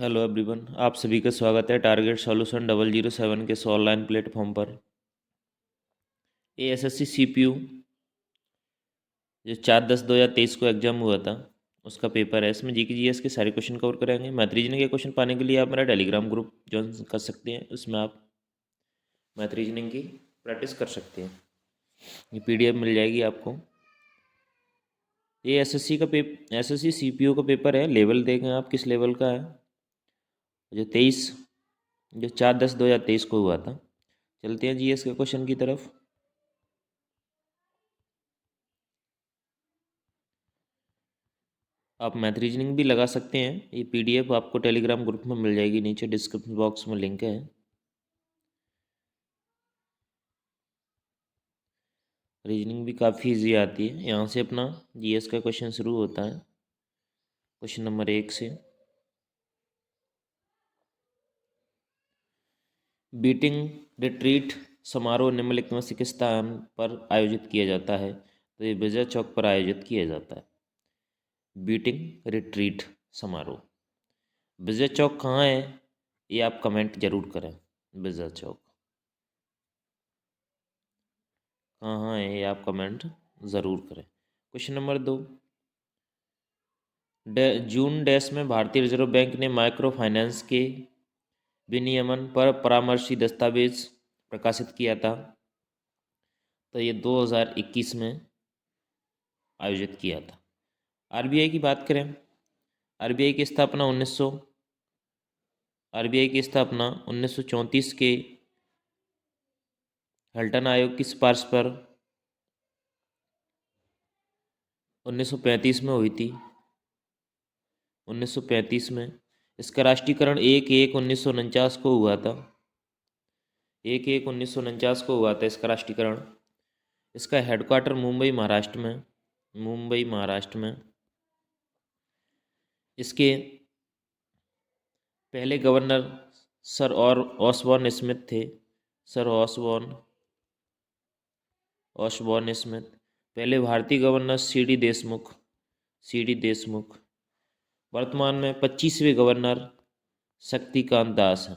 Hello everyone, आप सभी का स्वागत है टारगेट सॉल्यूशन 007 के इस ऑनलाइन प्लेटफॉर्म पर। एएसएससी सीपीयू जो 4/10/2023 को एग्जाम हुआ था उसका पेपर है। इसमें जीके जीएस के सारे क्वेश्चन कवर करेंगे। मैथ रीजनिंग के क्वेश्चन पाने के लिए आप मेरा टेलीग्राम ग्रुप ज्वाइन कर सकते हैं। उसमें आप मैथ रीजनिंग की प्रैक्टिस कर सकते हैं। ये पीडीएफ मिल जाएगी आपको। ये एसएससी सीपीयू का पेपर है। लेवल देखें आप किस लेवल का है। जो 4/10/2023 को हुआ था। चलते हैं जीएस के क्वेश्चन की तरफ। आप मैथ रीजनिंग भी लगा सकते हैं। ये पीडीएफ आपको टेलीग्राम ग्रुप में मिल जाएगी, नीचे डिस्क्रिप्शन बॉक्स में लिंक है। रीजनिंग भी काफ़ी इजी आती है। यहाँ से अपना जीएस का क्वेश्चन शुरू होता है, क्वेश्चन नंबर 1 से। बीटिंग रिट्रीट समारोह निम्नलिखित में से किस स्थान पर आयोजित किया जाता है? तो ये विजय चौक पर आयोजित किया जाता है। बीटिंग रिट्रीट समारोह विजय चौक कहाँ है? ये आप कमेंट जरूर करें। विजय चौक कहाँ है ये आप कमेंट ज़रूर करें। क्वेश्चन नंबर 2, जून डैश में भारतीय रिजर्व बैंक ने माइक्रो फाइनेंस के विनियमन पर परामर्शी दस्तावेज प्रकाशित किया था। तो ये 2021 में आयोजित किया था। आरबीआई की बात करें। आरबीआई की स्थापना 1934 के हल्टन आयोग की सिफारिश पर 1935 में हुई थी। 1935 में इसका राष्ट्रीयकरण 1/1/1949 को हुआ था। 1/1/1949 को हुआ था इसका राष्ट्रीयकरण। इसका हेडक्वार्टर मुंबई महाराष्ट्र में। इसके पहले गवर्नर सर और ऑसबॉर्न स्मिथ थे। Sir Osborne Smith. पहले भारतीय गवर्नर सी डी देशमुख। वर्तमान में 25वें गवर्नर शक्तिकांत दास हैं।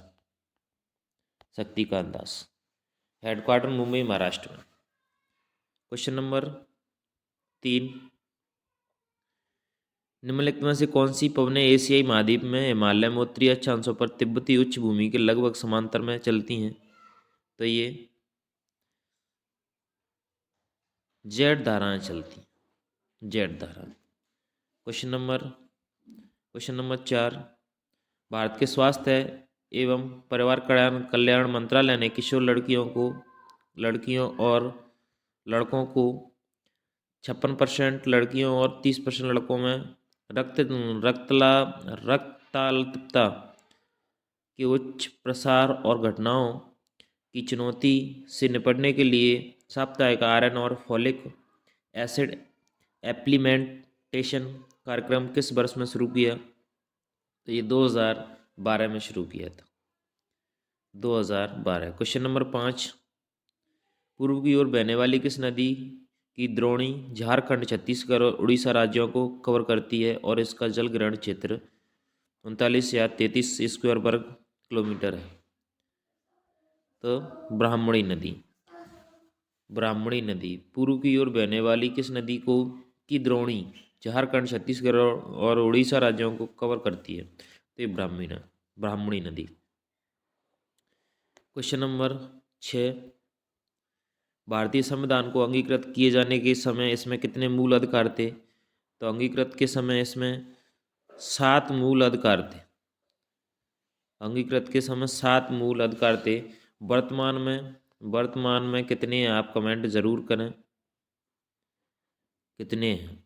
हेडक्वार्टर मुंबई महाराष्ट्र में। क्वेश्चन नंबर 3, निम्नलिखित में से कौन सी पवनें एशियाई महाद्वीप में हिमालय में उत्तरी अक्षांशों पर तिब्बती उच्च भूमि के लगभग समांतर में चलती हैं? तो ये जेड धाराएं चलती हैं। जेड धारा। क्वेश्चन नंबर 4, भारत के स्वास्थ्य एवं परिवार कल्याण मंत्रालय ने किशोर लड़कियों और लड़कों को 56% लड़कियों और 30% लड़कों में रक्ताल्पता के उच्च प्रसार और घटनाओं की चुनौती से निपटने के लिए साप्ताहिक आयरन और फॉलिक एसिड एप्लीमेंटेशन कार्यक्रम किस वर्ष में शुरू किया? तो ये 2012 में शुरू किया था। 2012। क्वेश्चन नंबर 5, पूर्व की ओर बहने वाली किस नदी की द्रोणी झारखंड, छत्तीसगढ़ और उड़ीसा राज्यों को कवर करती है और इसका जल ग्रहण क्षेत्र 39 या 33 स्क्वायर वर्ग किलोमीटर है? तो ब्राह्मणी नदी पूर्व की ओर बहने वाली किस नदी की द्रोणी झारखंड, छत्तीसगढ़ और उड़ीसा राज्यों को कवर करती है? तो ये ब्राह्मणी नदी। क्वेश्चन नंबर 6, भारतीय संविधान को अंगीकृत किए जाने के समय इसमें कितने मूल अधिकार थे? तो अंगीकृत के समय इसमें 7 मूल अधिकार थे। अंगीकृत के समय 7 मूल अधिकार थे। वर्तमान में कितने हैं आप कमेंट जरूर करें। कितने हैं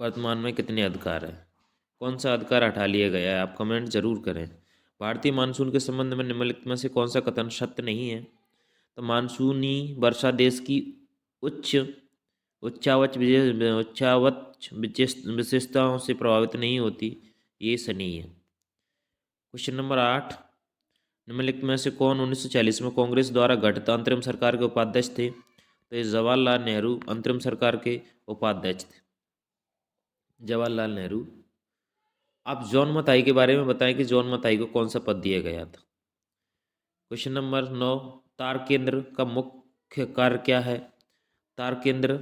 वर्तमान में, कितने अधिकार हैं? कौन सा अधिकार हटा लिया गया है आप कमेंट जरूर करें। भारतीय मानसून के संबंध में निम्नलिखित में से कौन सा कथन सत्य नहीं है? तो मानसूनी वर्षा देश की उच्च उच्चावच विशेषताओं से प्रभावित नहीं होती। ये सही है। क्वेश्चन नंबर 8, निम्नलिखित में से कौन 1940 में कांग्रेस द्वारा गठित अंतरिम सरकार के उपाध्यक्ष थे? तो ये जवाहरलाल नेहरू अंतरिम सरकार के उपाध्यक्ष थे। जवाहरलाल नेहरू आप जॉन मथाई के बारे में बताएं कि जॉन मथाई को कौन सा पद दिया गया था। क्वेश्चन नंबर 9, तार केंद्र का मुख्य कार्य क्या है। तार केंद्र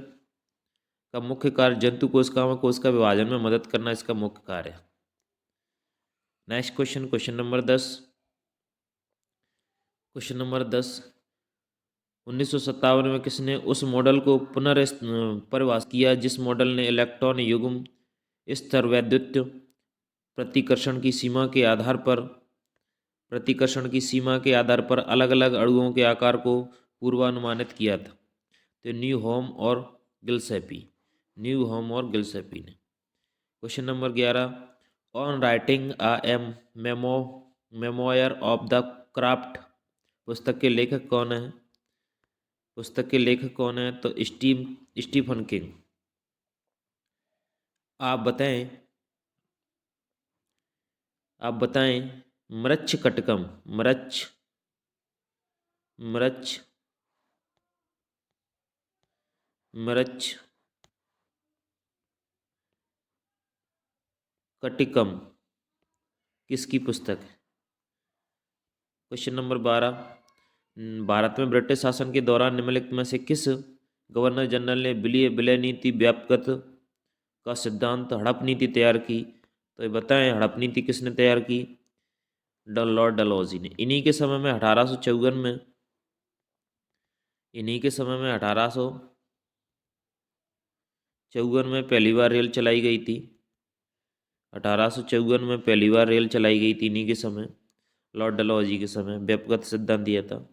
का मुख्य कार्य जंतु कोशिकाओं में कोशिका विभाजन में मदद करना इसका मुख्य कार्य है। Next question, question number 10। Question number 10, 1957 में किसने उस मॉडल को पुनर्परिभाषित किया जिस मॉडल ने इलेक्ट्रॉन युग्म स्तर वैद्युत प्रतिकर्षण की सीमा के आधार पर अलग अलग अणुओं के आकार को पूर्वानुमानित किया था। तो न्यू होम और गिल्सेपी ने। Question number 11, on writing memoir of the craft पुस्तक के लेखक कौन है। तो स्टीफन किंग। आप बताएं मृच्छ कटकम किसकी पुस्तक है। क्वेश्चन नंबर 12, भारत में ब्रिटिश शासन के दौरान निम्नलिखित में से किस गवर्नर जनरल ने विलय नीति व्यापकता का सिद्धांत हड़प नीति तैयार की। तो ये बताएं हड़प नीति किसने तैयार की। लॉर्ड डलहौजी ने। इन्हीं के समय में 1854 में पहली बार रेल चलाई गई थी। 1854 में पहली बार रेल चलाई गई थी इन्हीं के समय, लॉर्ड डलहौजी के समय व्यापकता सिद्धांत दिया था।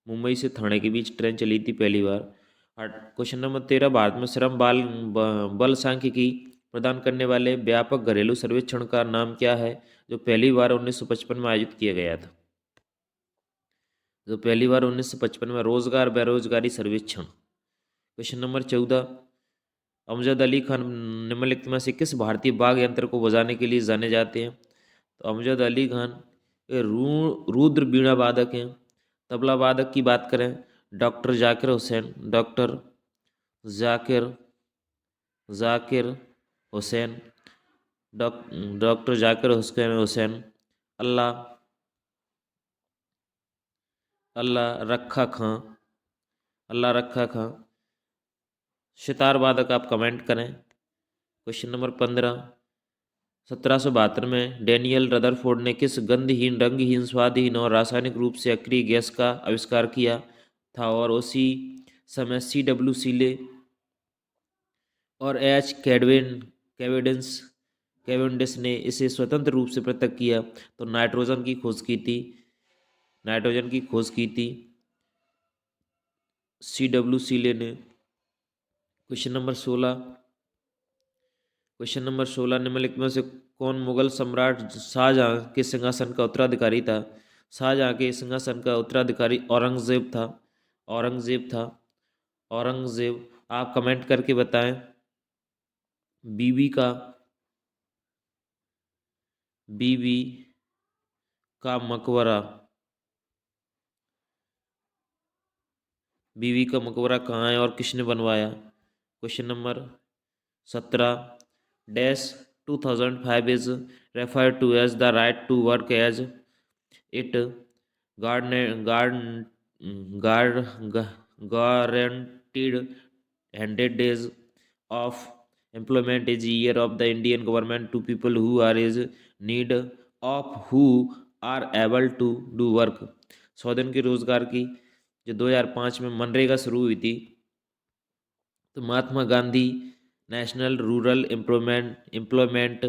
मुंबई से ठाणे के बीच ट्रेन चली थी पहली बार। क्वेश्चन नंबर 13, भारत में श्रम बल सांख्यिकी प्रदान करने वाले व्यापक घरेलू सर्वेक्षण का नाम क्या है जो पहली बार 1955 में आयोजित किया गया था। रोजगार बेरोजगारी सर्वेक्षण। क्वेश्चन नंबर 14, अमजद अली खान निम्नलिखित में से किस भारतीय वाद्य यंत्र को बजाने के लिए जाने जाते हैं। तो अमजद अली खान रुद्र बीणा वादक हैं। तबला वादक की बात करें डॉक्टर जाकिर हुसैन अल्लाह रखा खां। सितार वादक आप कमेंट करें। क्वेश्चन नंबर 15, 1772 में डैनियल रदरफोर्ड ने किस गंधहीन, रंगहीन, स्वादहीन और रासायनिक रूप से अक्रिय गैस का आविष्कार किया था और उसी समय C.W. सीले और H. कैवेंडिश ने इसे स्वतंत्र रूप से पृथक किया। तो नाइट्रोजन की खोज की थी C.W. सीले ने। क्वेश्चन नंबर 16, निम्नलिखित में से कौन मुगल सम्राट शाहजहां के सिंहासन का उत्तराधिकारी था। शाहजहां के सिंहासन का उत्तराधिकारी औरंगजेब था। आप कमेंट करके बताएं। बीबी का मकबरा कहाँ है और किसने बनवाया। Question number 17, dash 2005 is refer to as the right to work as it guaranteed 100 days of employment is year of the Indian government to people who are is need of who are able to do work। 100 दिन के रोजगार की जो 2005 में मनरेगा शुरू हुई थी। तो Mahatma Gandhi national rural employment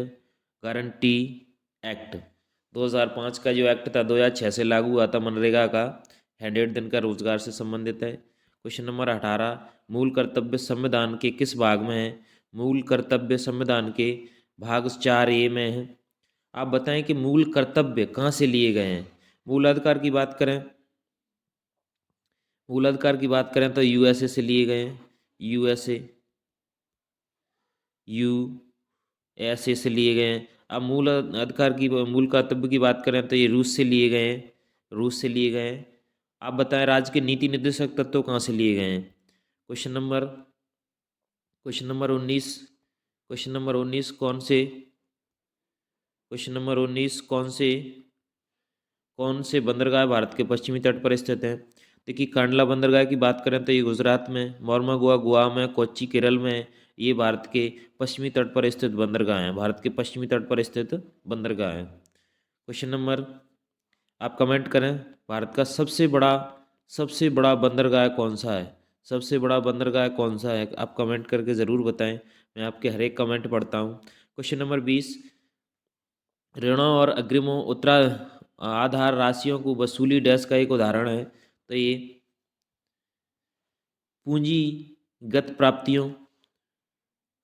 guarantee act 2005 का जो एक्ट था 2006 से लागू हुआ था मनरेगा का, 100 दिन का रोजगार से संबंधित है। क्वेश्चन नंबर 18, मूल कर्तव्य संविधान के किस भाग में है। मूल कर्तव्य संविधान के भाग 4A में है। आप बताएं कि मूल कर्तव्य कहाँ से लिए गए हैं। मूल अधिकार की बात करें तो यूएसए से लिए गए हैं। यूएसए से लिए गए हैं। अब मूल कर्तव्य की बात करें तो ये रूस से लिए गए हैं। आप बताएं राज्य के नीति निर्देशक तत्व कहाँ से लिए गए हैं। क्वेश्चन नंबर 19 कौन से क्वेश्चन नंबर 19, कौन से बंदरगाह भारत के पश्चिमी तट पर स्थित है? देखिए, कांडला बंदरगाह की बात करें तो ये गुजरात में, मोरमागुआ गोवा में, कोच्चि केरल में है। ये भारत के पश्चिमी तट पर स्थित बंदरगाह हैं, भारत के पश्चिमी तट पर स्थित बंदरगाह हैं। क्वेश्चन नंबर, आप कमेंट करें, भारत का सबसे बड़ा बंदरगाह कौन सा है? सबसे बड़ा बंदरगाह कौन सा है? आप कमेंट करके ज़रूर बताएं, मैं आपके हर एक कमेंट पढ़ता हूँ। क्वेश्चन नंबर 20, ऋणों और अग्रिमों उत्तरा आधार राशियों को वसूली डैश का एक उदाहरण है। तो ये पूंजीगत प्राप्तियों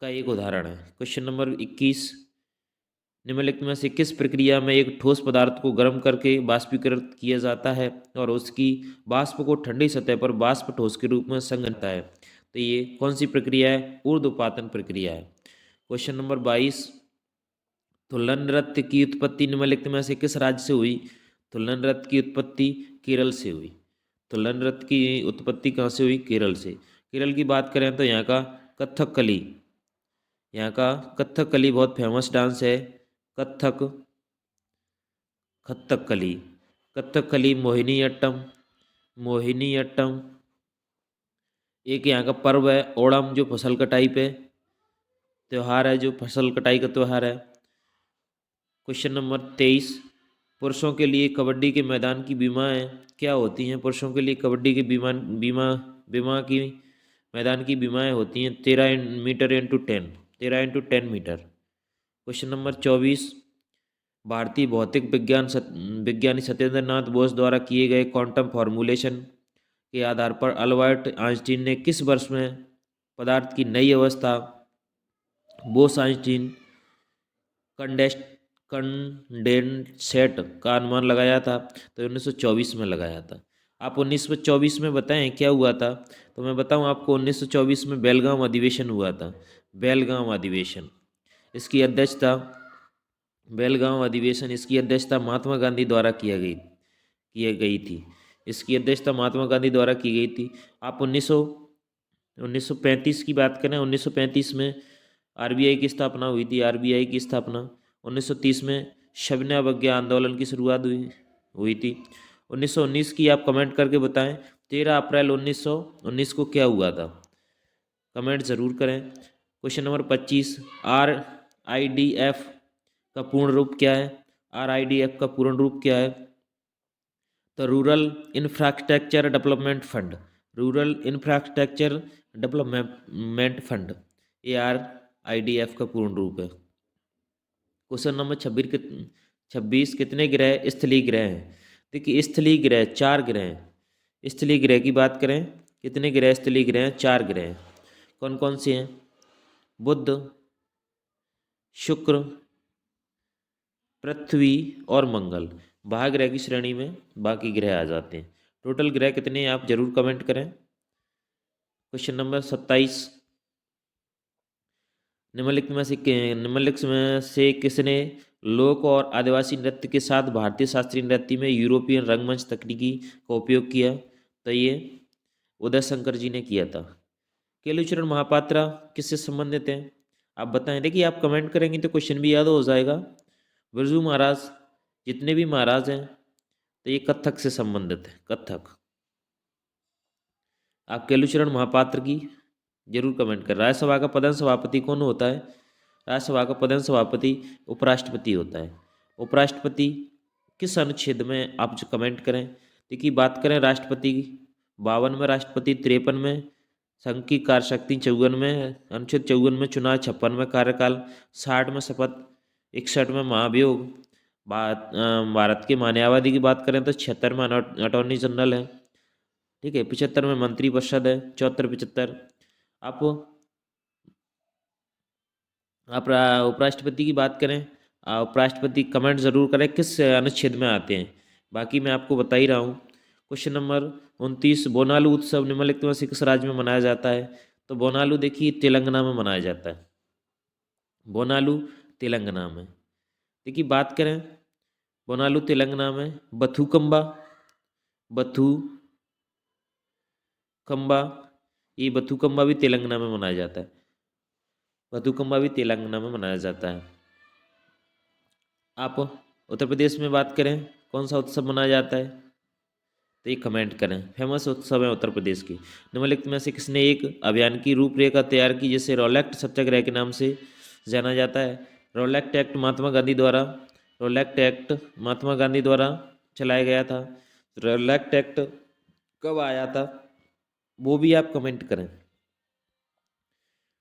का एक उदाहरण है। क्वेश्चन नंबर 21, निम्नलिखित में से किस प्रक्रिया में एक ठोस पदार्थ को गर्म करके बाष्पीकृत किया जाता है और उसकी वाष्प को ठंडी सतह पर वाष्प ठोस के रूप में संघनता है? तो ये कौन सी प्रक्रिया है? ऊर्ध्वपातन प्रक्रिया है। क्वेश्चन नंबर 22, तुलन नृत्य की उत्पत्ति निम्नलिखित में से किस राज्य से हुई? तुलन नृत्य की उत्पत्ति केरल से हुई। तुलन नृत्य की उत्पत्ति कहाँ से हुई? केरल से। केरल की बात करें तो यहाँ का कथकली बहुत फेमस डांस है। कथक कथकली कथकली मोहिनीअट्टम एक यहाँ का पर्व है। ओणम जो फसल कटाई पे त्यौहार है, जो फसल कटाई का त्यौहार है। क्वेश्चन नंबर 23, पुरुषों के लिए कबड्डी के मैदान की बीमाएँ क्या होती हैं? पुरुषों के लिए कबड्डी के बीमा की मैदान की बीमाएँ होती हैं 13 मीटर। क्वेश्चन नंबर 24, भारतीय भौतिक विज्ञानी सत्येंद्र नाथ बोस द्वारा किए गए क्वांटम फॉर्मूलेशन के आधार पर अल्बर्ट आइंस्टीन ने किस वर्ष में पदार्थ की नई अवस्था बोस आइंस्टीन कंडेंस कंडेंसेट का अनुमान लगाया था? तो 1924 में लगाया था। आप 1924 में बताएं क्या हुआ था? तो मैं बताऊं आपको, 1924 में बेलगाम अधिवेशन हुआ था। बेलगाम अधिवेशन, इसकी अध्यक्षता इसकी अध्यक्षता महात्मा गांधी द्वारा की गई थी। इसकी अध्यक्षता महात्मा गांधी द्वारा की गई थी। आप 1935 की बात करें, 1935 में आरबीआई की स्थापना हुई थी। आरबीआई की स्थापना 1930 में शून्य अवज्ञा आंदोलन की शुरुआत हुई थी। 1919 की आप कमेंट करके बताएं, 13 अप्रैल 1919 को क्या हुआ था? कमेंट ज़रूर करें। क्वेश्चन नंबर 25, RIDF का पूर्ण रूप क्या है? RIDF का पूर्ण रूप क्या है? तो rural infrastructure development fund. Rural infrastructure development fund, ARIDF का पूर्ण रूप है। क्वेश्चन नंबर 26, कितने ग्रह स्थलीय ग्रह हैं? देखिए, स्थलीय ग्रह 4 ग्रह हैं। स्थलीय ग्रह की बात करें, कितने ग्रह स्थलीय ग्रह हैं? 4 ग्रह हैं। कौन कौन से हैं? बुध, शुक्र, पृथ्वी और मंगल। महाग्रह की श्रेणी में बाकी ग्रह आ जाते हैं। टोटल ग्रह कितने हैं? आप जरूर कमेंट करें। क्वेश्चन नंबर 27, निम्नलिखित में से किसने लोक और आदिवासी नृत्य के साथ भारतीय शास्त्रीय नृत्य में यूरोपियन रंगमंच तकनीकी का उपयोग किया? तो ये उदय शंकर जी ने किया था। केलुचरण महापात्रा किससे संबंधित हैं? आप बताएं। देखिए, आप कमेंट करेंगे तो क्वेश्चन भी याद हो जाएगा। बिरजू महाराज, जितने भी महाराज हैं, तो ये कथक से संबंधित है। कथक। आप केलुचरण महापात्र की जरूर कमेंट करें। राज्यसभा का प्रधान सभापति कौन होता है? राज्यसभा का प्रधान सभापति उपराष्ट्रपति होता है। उपराष्ट्रपति किस अनुच्छेद में? आप जो कमेंट करें। देखिए, बात करें राष्ट्रपति की, 52 में राष्ट्रपति, 53 में संघ की कार्यशक्ति, 54 में अनुच्छेद 54 में चुनाव, 56 में कार्यकाल, 60 में शपथ, 61 में महाभियोग। भारत के मान्यवादी की बात करें तो 76 में अटॉर्नी जनरल है। ठीक है, 75 में मंत्री परिषद है। 74, 75। आप उपराष्ट्रपति की बात करें, उपराष्ट्रपति कमेंट जरूर करें किस अनुच्छेद में आते हैं। बाकी मैं आपको बता ही रहा हूँ। क्वेश्चन नंबर 29, बोनालू उत्सव निम्नलिखित में से किस राज्य में मनाया जाता है? तो बोनालू देखिए तेलंगाना में मनाया जाता है। बोनालू तेलंगाना में। देखिए, बात करें बोनालू तेलंगाना में, बथुकम्बा, ये बथुकम्बा भी तेलंगाना में मनाया जाता है। बथुकम्बा भी तेलंगाना में मनाया जाता है। आप उत्तर प्रदेश में बात करें कौन सा उत्सव मनाया जाता है, तो ये कमेंट करें। फेमस उत्सव है उत्तर प्रदेश की। निम्नलिखित में से किसने एक अभियान की रूपरेखा तैयार की जिसे रोलैक्ट सत्याग्रह के नाम से जाना जाता है? रोलैक्ट एक्ट महात्मा गांधी द्वारा, रोलैक्ट एक्ट महात्मा गांधी द्वारा चलाया गया था। रोलैक्ट एक्ट कब आया था वो भी आप कमेंट करें।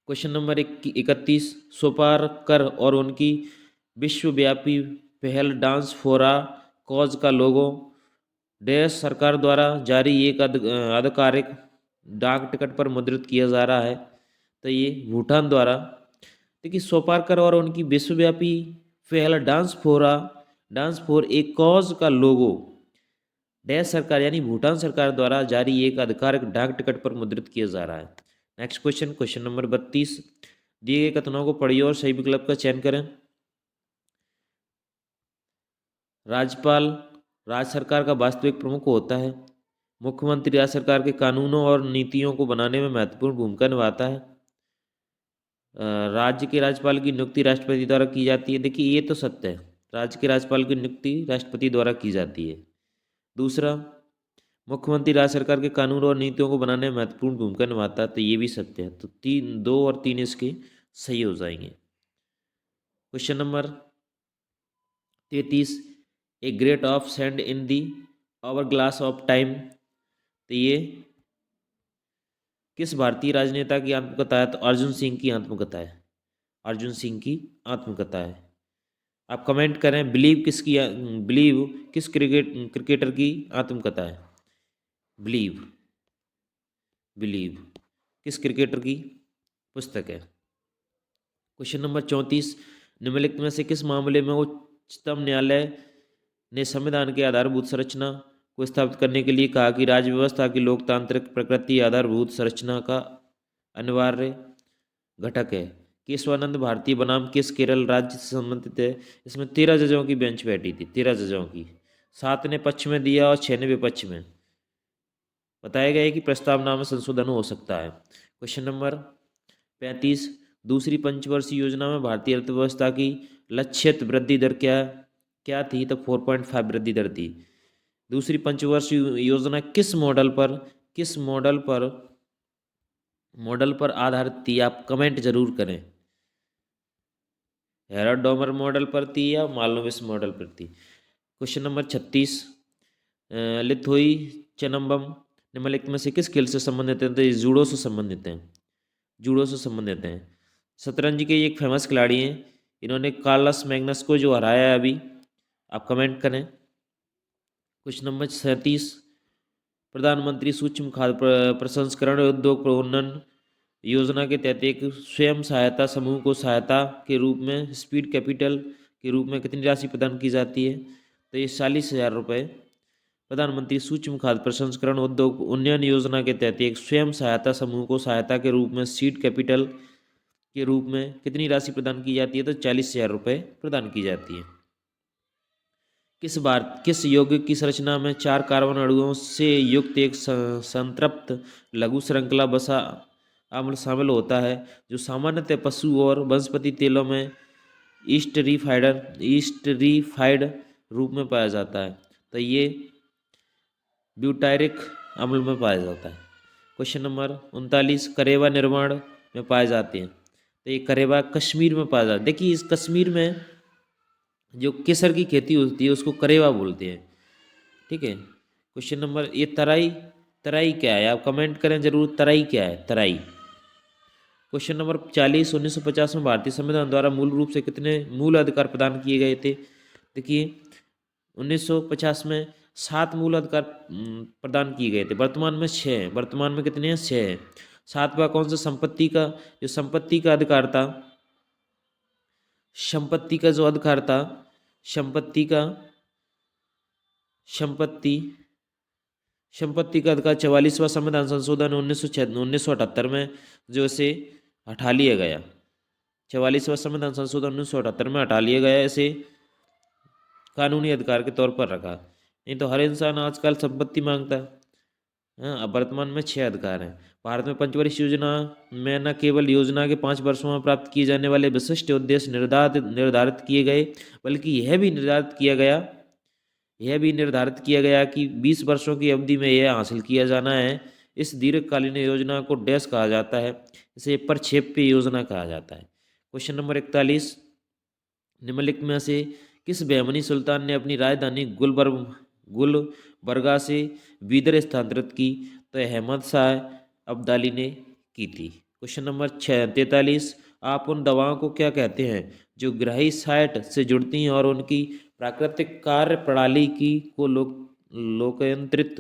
क्वेश्चन नंबर 31, सोपारकर और उनकी विश्वव्यापी पहल डांस फॉर आ कॉज का लोगो देश सरकार द्वारा जारी एक आधिकारिक डाक टिकट पर मुद्रित किया जा रहा है, तो ये भूटान द्वारा। देखिए सोपारकर और उनकी विश्वव्यापी पहल डांस फॉर ए कॉज का लोगो देश सरकार यानी भूटान सरकार द्वारा जारी एक आधिकारिक डाक टिकट पर मुद्रित किया जा रहा है। नेक्स्ट क्वेश्चन, क्वेश्चन नंबर 32, दिए गए कथनों को पढ़िए और सही विकल्प का चयन करें। राज्यपाल राज्य सरकार का वास्तविक प्रमुख होता है। मुख्यमंत्री राज्य सरकार के कानूनों और नीतियों को बनाने में महत्वपूर्ण भूमिका निभाता है। राज्य के राज्यपाल की नियुक्ति राष्ट्रपति द्वारा की जाती है। देखिए ये तो सत्य है, राज्य के राज्यपाल की नियुक्ति राष्ट्रपति द्वारा की जाती है। दूसरा, मुख्यमंत्री राज्य सरकार के कानून और नीतियों को बनाने में महत्वपूर्ण भूमिका निभाता है, तो ये भी सत्य है। तो 2 और 3 इसके सही हो जाएंगे। Question number 33, a great of sand in the hour glass of time, तो ये किस भारतीय राजनेता की आत्मकथा है? तो अर्जुन सिंह की आत्मकथा है। अर्जुन सिंह की आत्मकथा है। आप कमेंट करें बिलीव किस क्रिकेटर की आत्मकथा है? बिलीव किस क्रिकेटर की पुस्तक है? क्वेश्चन नंबर 34, निम्नलिखित में से किस मामले में उच्चतम न्यायालय ने संविधान के आधारभूत संरचना को स्थापित करने के लिए कहा कि राज्य व्यवस्था की लोकतांत्रिक प्रकृति आधारभूत संरचना का अनिवार्य घटक है? केशवानंद भारतीय बनाम किस केरल राज्य से संबंधित है? इसमें 13 जजों की बेंच बैठी थी, 13 जजों की। 7 ने पक्ष में दिया और 6 ने विपक्ष में। बताया गया है कि प्रस्तावना में संशोधन हो सकता है। क्वेश्चन नंबर 35, दूसरी पंचवर्षीय योजना में भारतीय अर्थव्यवस्था की लक्षित वृद्धि दर क्या थी? तो 4.5 वृद्धि दर थी। दूसरी पंचवर्षीय योजना किस मॉडल पर आधारित थी? आप कमेंट जरूर करें। हेराल्ड डॉमर मॉडल पर थी या मालनोबिस मॉडल पर थी? क्वेश्चन नंबर 36, लिथोई चनम्बम निम्नलिखित में से किस खेल से संबंधित है? तो ये जूडो से संबंधित हैं। शतरंज के एक फेमस खिलाड़ी हैं, इन्होंने कार्लस मैग्नस को जो हराया है अभी। आप कमेंट करें। क्वेश्चन नंबर 37, प्रधानमंत्री सूक्ष्म खाद्य प्रसंस्करण उद्योग प्रोन्नयन योजना के तहत एक स्वयं सहायता समूह को सहायता के रूप में स्पीड कैपिटल के रूप में कितनी राशि प्रदान की जाती है? तो ये 40,000 रुपये। प्रधानमंत्री सूक्ष्म खाद्य प्रसंस्करण उद्योग उन्नयन योजना के तहत एक स्वयं सहायता समूह को सहायता के रूप में सीड कैपिटल के रूप में कितनी राशि प्रदान की जाती है? तो 40,000 रुपये प्रदान की जाती है। किस यौगिक की संरचना में 4 कार्बन अणुओं से युक्त एक संतृप्त लघु श्रृंखला वसा अम्ल शामिल होता है जो सामान्यतः पशु और वनस्पति तेलों में ईस्टरीफाइड रूप में पाया जाता है? तो ये ब्यूटायरिक अम्ल में पाया जाता है। क्वेश्चन नंबर 39, करेवा निर्माण में पाए जाते हैं? तो ये करेवा कश्मीर में पाया जाता है। देखिए इस कश्मीर में जो केसर की खेती होती है उसको करेवा बोलते हैं, ठीक है। क्वेश्चन नंबर, ये तराई क्या है? आप कमेंट करें जरूर, तराई क्या है? तराई। क्वेश्चन नंबर 40, 1950 में भारतीय संविधान द्वारा मूल रूप से कितने मूल अधिकार प्रदान किए गए थे? देखिए 1950 में 7 मूल अधिकार प्रदान किए गए थे। वर्तमान में 6 हैं। वर्तमान में कितने हैं? 6 हैं। 7वां कौन सा? संपत्ति का जो अधिकार था, संपत्ति का जो अधिकार था, संपत्ति का अधिकार 44वां संविधान संशोधन 1978 में जो इसे हटा लिया गया। 44वां संविधान संशोधन 1978 में हटा लिया गया, इसे कानूनी अधिकार के तौर पर रखा। नहीं तो हर इंसान आजकल संपत्ति मांगता है। हाँ, अब वर्तमान में 6 अधिकार हैं। भारत में पंचवर्षीय योजना में न केवल योजना के 5 वर्षों में प्राप्त किए जाने वाले विशिष्ट उद्देश्य निर्धारित किए गए, बल्कि यह भी निर्धारित किया गया कि 20 वर्षों की अवधि में यह हासिल किया जाना है। इस दीर्घकालीन योजना को डैश कहा जाता है, इसे प्रक्षेप्य योजना कहा जाता है। क्वेश्चन नंबर 41, निम्नलिखित में से किस बहमनी सुल्तान ने अपनी राजधानी गुलबर्गा से बीदर स्थानांतरित की? तो अहमद शाह अब्दाली ने की थी। क्वेश्चन नंबर 43, आप उन दवाओं को क्या कहते हैं जो ग्रही साइट से जुड़ती हैं और उनकी प्राकृतिक कार्य प्रणाली की लोकयंत्रित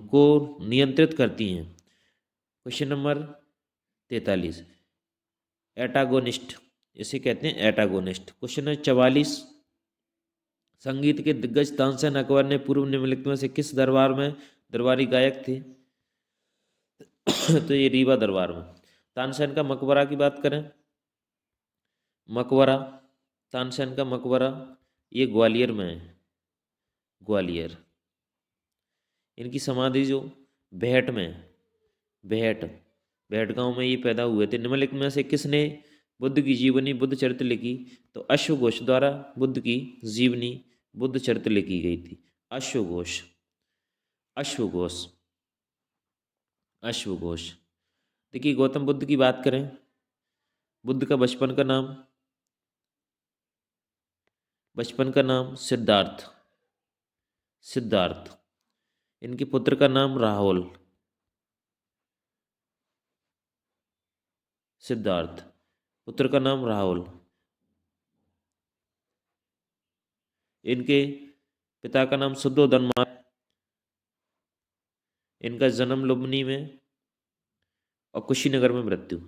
को नियंत्रित करती हैं? क्वेश्चन नंबर 43, एटागोनिस्ट, इसे कहते हैं एटागोनिस्ट। क्वेश्चन नंबर 44, संगीत के दिग्गज तानसेन अकबर ने पूर्व निम्नलिखित में से किस दरबार में दरबारी गायक थे? तो ये रीवा दरबार में। तानसेन का मकबरा की बात करें, मकबरा, तानसेन का मकबरा ये ग्वालियर में है, ग्वालियर। इनकी समाधि जो बेहट में है, बेहट गांव में ये पैदा हुए थे। निम्नलिखित में से किसने बुद्ध की जीवनी बुद्ध चरित्र लिखी? तो अश्वघोष द्वारा बुद्ध की जीवनी बुद्ध चरित्र लिखी गई थी। अश्वघोष, अश्वघोष, अश्वघोष। देखिए, गौतम बुद्ध की बात करें, बुद्ध का बचपन का नाम सिद्धार्थ, सिद्धार्थ। इनके पुत्र का नाम राहुल, सिद्धार्थ, पुत्र का नाम राहुल। इनके पिता का नाम शुद्धोधन। इनका जन्म लुम्बिनी में और कुशीनगर में मृत्यु।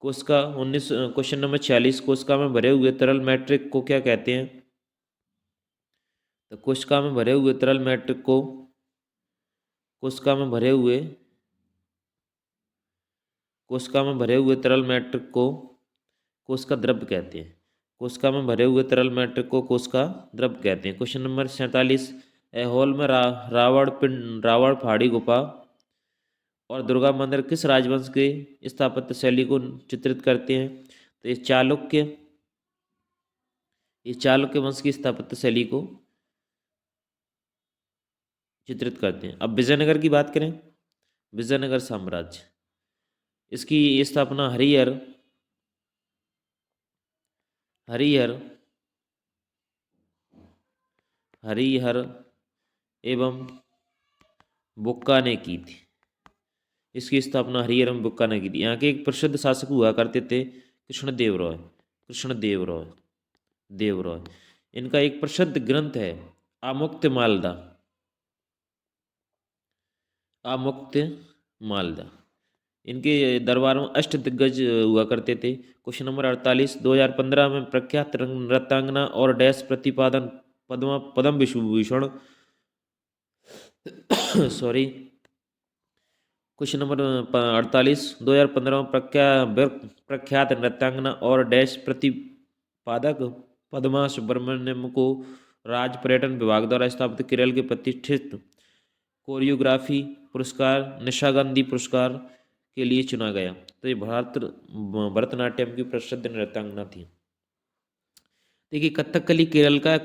कोशिका 19, क्वेश्चन नंबर 46, कोशिका में भरे हुए तरल मैट्रिक को क्या कहते हैं? तो कोशिका में भरे हुए तरल मैट्रिक को, कोशिका में भरे हुए तरल मैट्रिक को कोशिका द्रव्य कहते हैं। कोशिका में भरे हुए तरल मैट्रिक को कोशिका द्रव्य कहते हैं। क्वेश्चन नंबर 47, ऐहोल में रावण पहाड़ी गुफा और दुर्गा मंदिर किस राजवंश के स्थापत्य शैली को चित्रित करते हैं? तो ये चालुक्य वंश की स्थापत्य शैली को चित्रित करते हैं। अब विजयनगर की बात करें, विजयनगर साम्राज्य, इसकी स्थापना हरिहर एवं बुक्का ने की थी। इसकी स्थापना हरिहर एवं बुक्का ने की थी। यहाँ के एक प्रसिद्ध शासक हुआ करते थे देव रॉय। इनका एक प्रसिद्ध ग्रंथ है आमुक्त मालदा। इनके दरबार में अष्ट दिग्गज हुआ करते थे। क्वेश्चन नंबर 48, 2015 में प्रख्यात नृत्यांगना और डैश प्रतिपादन Padma Vibhushan sorry, question number 48, 2015 में प्रख्यात नृत्यांगना और डैश प्रतिपादक पद्मा सुब्रमण्यम को राज्य पर्यटन विभाग द्वारा स्थापित केरल के प्रतिष्ठित कोरियोग्राफी पुरस्कार निशा गांधी पुरस्कार के लिए चुना गया। तो ये भरतनाट्यम की प्रसिद्ध नृत्यांगना थी। देखिए, कथकली केरल का है,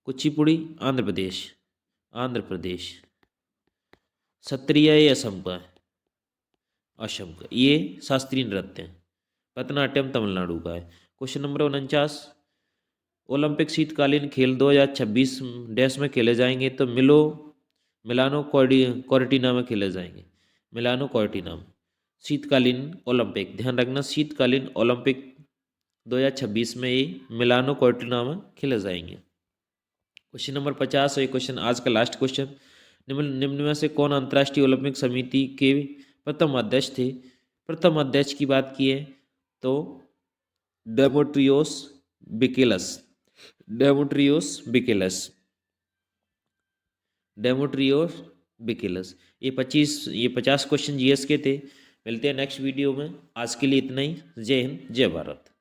कुचिपुड़ी आंध्र प्रदेश, सत्रिया ये असम का है, ये शास्त्रीय नृत्य है। भरतनाट्यम तमिलनाडु का है। क्वेश्चन नंबर 49, ओलंपिक शीतकालीन खेल 2026 डैश में खेले जाएंगे? तो मिलानो कॉर्टिना में खेले जाएंगे। मिलानो कॉर्टिना में शीतकालीन ओलंपिक, ध्यान रखना, शीतकालीन ओलंपिक 2026 में ये मिलानो कॉर्टिना में खेले जाएंगे। क्वेश्चन नंबर 50, और ये क्वेश्चन आज का लास्ट क्वेश्चन, निम्न में से कौन अंतर्राष्ट्रीय ओलंपिक समिति के प्रथम अध्यक्ष थे? प्रथम अध्यक्ष की बात की है तो डेमेट्रियोस बिकेलस। ये 50 क्वेश्चन जीएस के थे। मिलते हैं नेक्स्ट वीडियो में। आज के लिए इतना ही। जय हिंद, जय भारत।